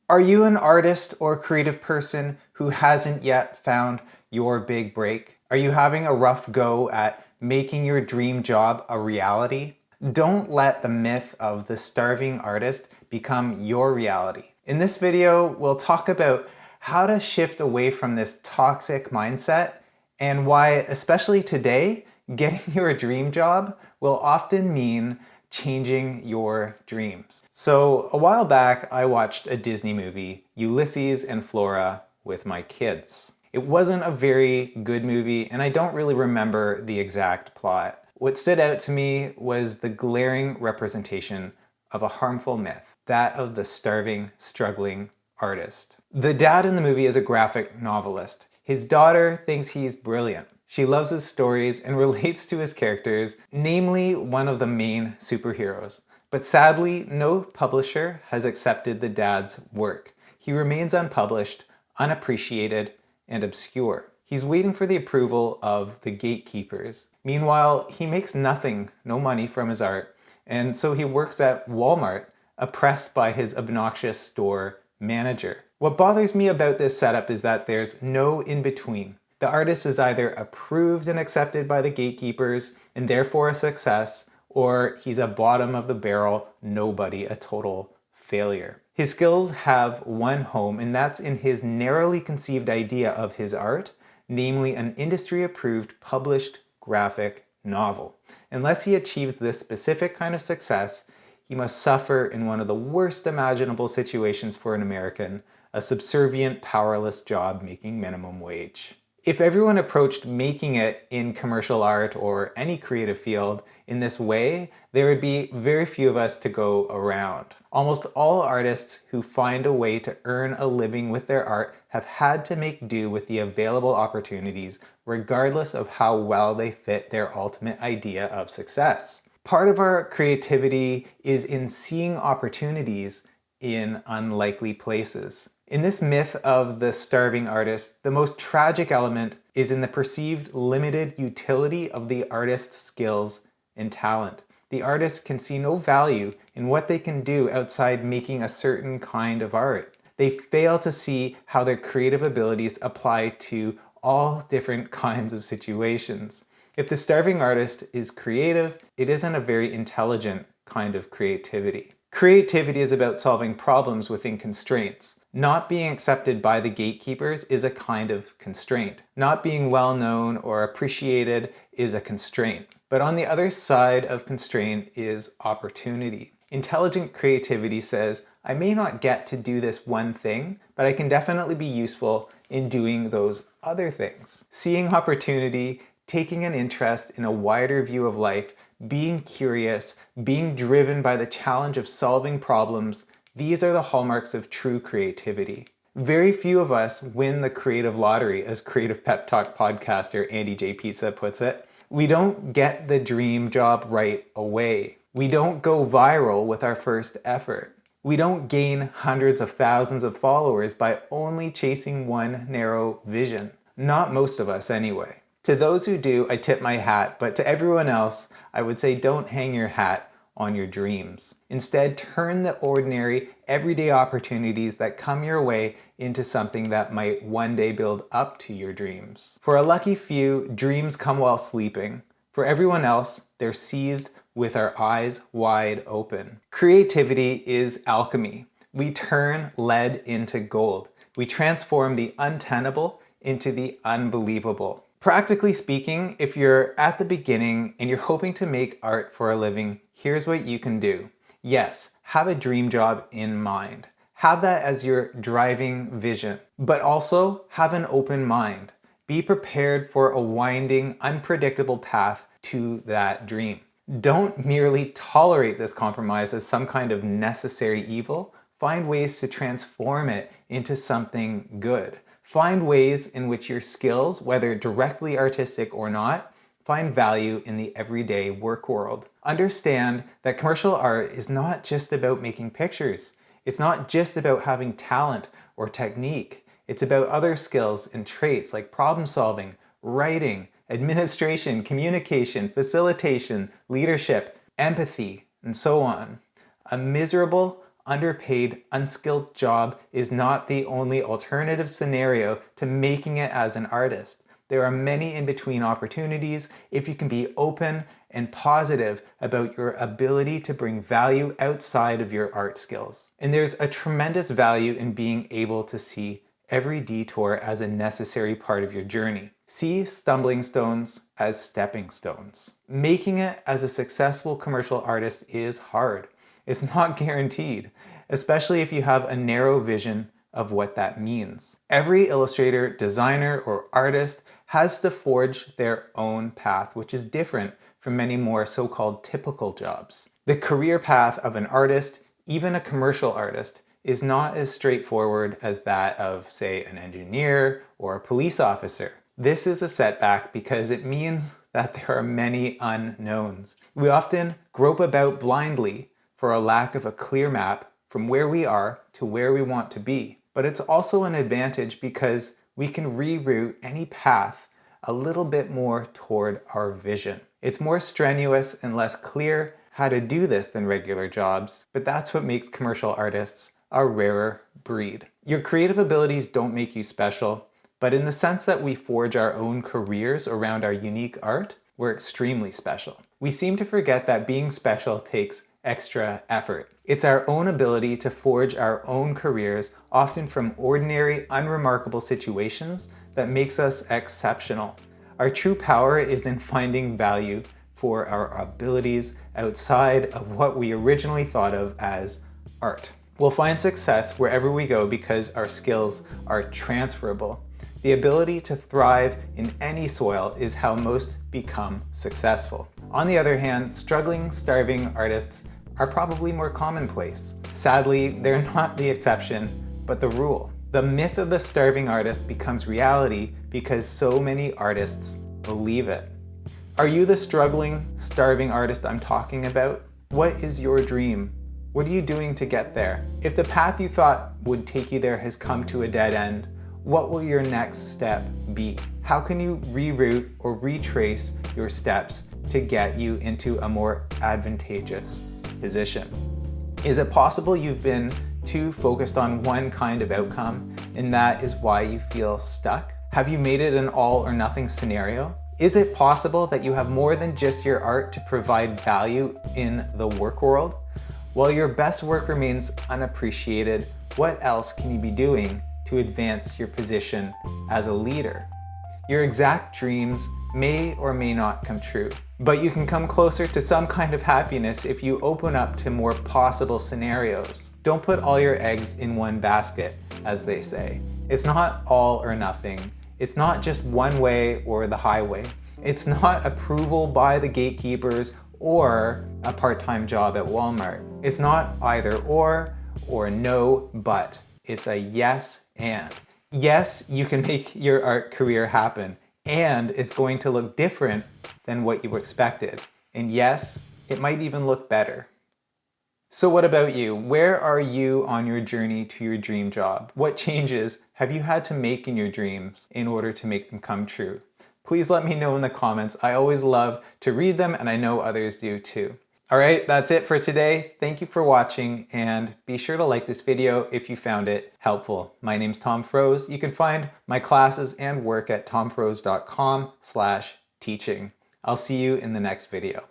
Are you an artist or creative person who hasn't yet found your big break? Are you having a rough go at making your dream job a reality? Don't let the myth of the starving artist become your reality. In this video, we'll talk about how to shift away from this toxic mindset and why, especially today, getting your dream job will often mean changing your dreams. So a while back, I watched a Disney movie, Ulysses and Flora, with my kids. It wasn't a very good movie, and I don't really remember the exact plot. What stood out to me was the glaring representation of a harmful myth, that of the starving, struggling artist. The dad in the movie is a graphic novelist. His daughter thinks he's brilliant. She loves his stories and relates to his characters, namely one of the main superheroes. But sadly, no publisher has accepted the dad's work. He remains unpublished, unappreciated, and obscure. He's waiting for the approval of the gatekeepers. Meanwhile, he makes nothing, no money from his art, and so he works at Walmart, oppressed by his obnoxious store manager. What bothers me about this setup is that there's no in-between. The artist is either approved and accepted by the gatekeepers and therefore a success, or he's a bottom of the barrel nobody, a total failure. His skills have one home, and that's in his narrowly conceived idea of his art, namely an industry-approved published graphic novel. Unless he achieves this specific kind of success, he must suffer in one of the worst imaginable situations for an American, a subservient, powerless job making minimum wage. If everyone approached making it in commercial art or any creative field in this way, there would be very few of us to go around. Almost all artists who find a way to earn a living with their art have had to make do with the available opportunities, regardless of how well they fit their ultimate idea of success. Part of our creativity is in seeing opportunities in unlikely places. In this myth of the starving artist, the most tragic element is in the perceived limited utility of the artist's skills and talent. The artist can see no value in what they can do outside making a certain kind of art. They fail to see how their creative abilities apply to all different kinds of situations. If the starving artist is creative, it isn't a very intelligent kind of creativity. Creativity is about solving problems within constraints. Not being accepted by the gatekeepers is a kind of constraint. Not being well known or appreciated is a constraint. But on the other side of constraint is opportunity. Intelligent creativity says, I may not get to do this one thing, but I can definitely be useful in doing those other things. Seeing opportunity, taking an interest in a wider view of life, being curious, being driven by the challenge of solving problems, these are the hallmarks of true creativity. Very few of us win the creative lottery, as Creative Pep Talk podcaster Andy J. Pizza puts it. We don't get the dream job right away. We don't go viral with our first effort. We don't gain hundreds of thousands of followers by only chasing one narrow vision. Not most of us anyway. To those who do, I tip my hat, but to everyone else, I would say don't hang your hat on your dreams. Instead, turn the ordinary, everyday opportunities that come your way into something that might one day build up to your dreams. For a lucky few, dreams come while sleeping. For everyone else, they're seized with our eyes wide open. Creativity is alchemy. We turn lead into gold. We transform the untenable into the unbelievable. Practically speaking, if you're at the beginning and you're hoping to make art for a living, here's what you can do. Yes, have a dream job in mind. Have that as your driving vision, but also have an open mind. Be prepared for a winding, unpredictable path to that dream. Don't merely tolerate this compromise as some kind of necessary evil. Find ways to transform it into something good. Find ways in which your skills, whether directly artistic or not, find value in the everyday work world. Understand that commercial art is not just about making pictures. It's not just about having talent or technique. It's about other skills and traits like problem solving, writing, administration, communication, facilitation, leadership, empathy, and so on. A miserable, underpaid, unskilled job is not the only alternative scenario to making it as an artist. There are many in-between opportunities if you can be open and positive about your ability to bring value outside of your art skills. And there's a tremendous value in being able to see every detour as a necessary part of your journey. See stumbling stones as stepping stones. Making it as a successful commercial artist is hard. It's not guaranteed, especially if you have a narrow vision of what that means. Every illustrator, designer, or artist has to forge their own path, which is different from many more so-called typical jobs. The career path of an artist, even a commercial artist, is not as straightforward as that of, say, an engineer or a police officer. This is a setback because it means that there are many unknowns. We often grope about blindly for a lack of a clear map from where we are to where we want to be. But it's also an advantage because we can reroute any path a little bit more toward our vision. It's more strenuous and less clear how to do this than regular jobs, but that's what makes commercial artists a rarer breed. Your creative abilities don't make you special, but in the sense that we forge our own careers around our unique art, we're extremely special. We seem to forget that being special takes extra effort. It's our own ability to forge our own careers, often from ordinary, unremarkable situations, that makes us exceptional. Our true power is in finding value for our abilities outside of what we originally thought of as art. We'll find success wherever we go because our skills are transferable. The ability to thrive in any soil is how most become successful. On the other hand, struggling, starving artists are probably more commonplace. Sadly, they're not the exception, but the rule. The myth of the starving artist becomes reality because so many artists believe it. Are you the struggling, starving artist I'm talking about? What is your dream? What are you doing to get there? If the path you thought would take you there has come to a dead end, what will your next step be? How can you reroute or retrace your steps to get you into a more advantageous position? Is it possible you've been too focused on one kind of outcome and that is why you feel stuck? Have you made it an all or nothing scenario? Is it possible that you have more than just your art to provide value in the work world? While your best work remains unappreciated, what else can you be doing to advance your position as a leader? Your exact dreams may or may not come true, but you can come closer to some kind of happiness if you open up to more possible scenarios. Don't put all your eggs in one basket, as they say. It's not all or nothing. It's not just one way or the highway. It's not approval by the gatekeepers or a part-time job at Walmart. It's not either or no but. It's a yes and. Yes, you can make your art career happen, and it's going to look different than what you expected. And yes, it might even look better. So what about you? Where are you on your journey to your dream job? What changes have you had to make in your dreams in order to make them come true? Please let me know in the comments. I always love to read them, and I know others do too. All right, that's it for today. Thank you for watching, and be sure to like this video if you found it helpful. My name's Tom Froese. You can find my classes and work at tomfroese.com/teaching. I'll see you in the next video.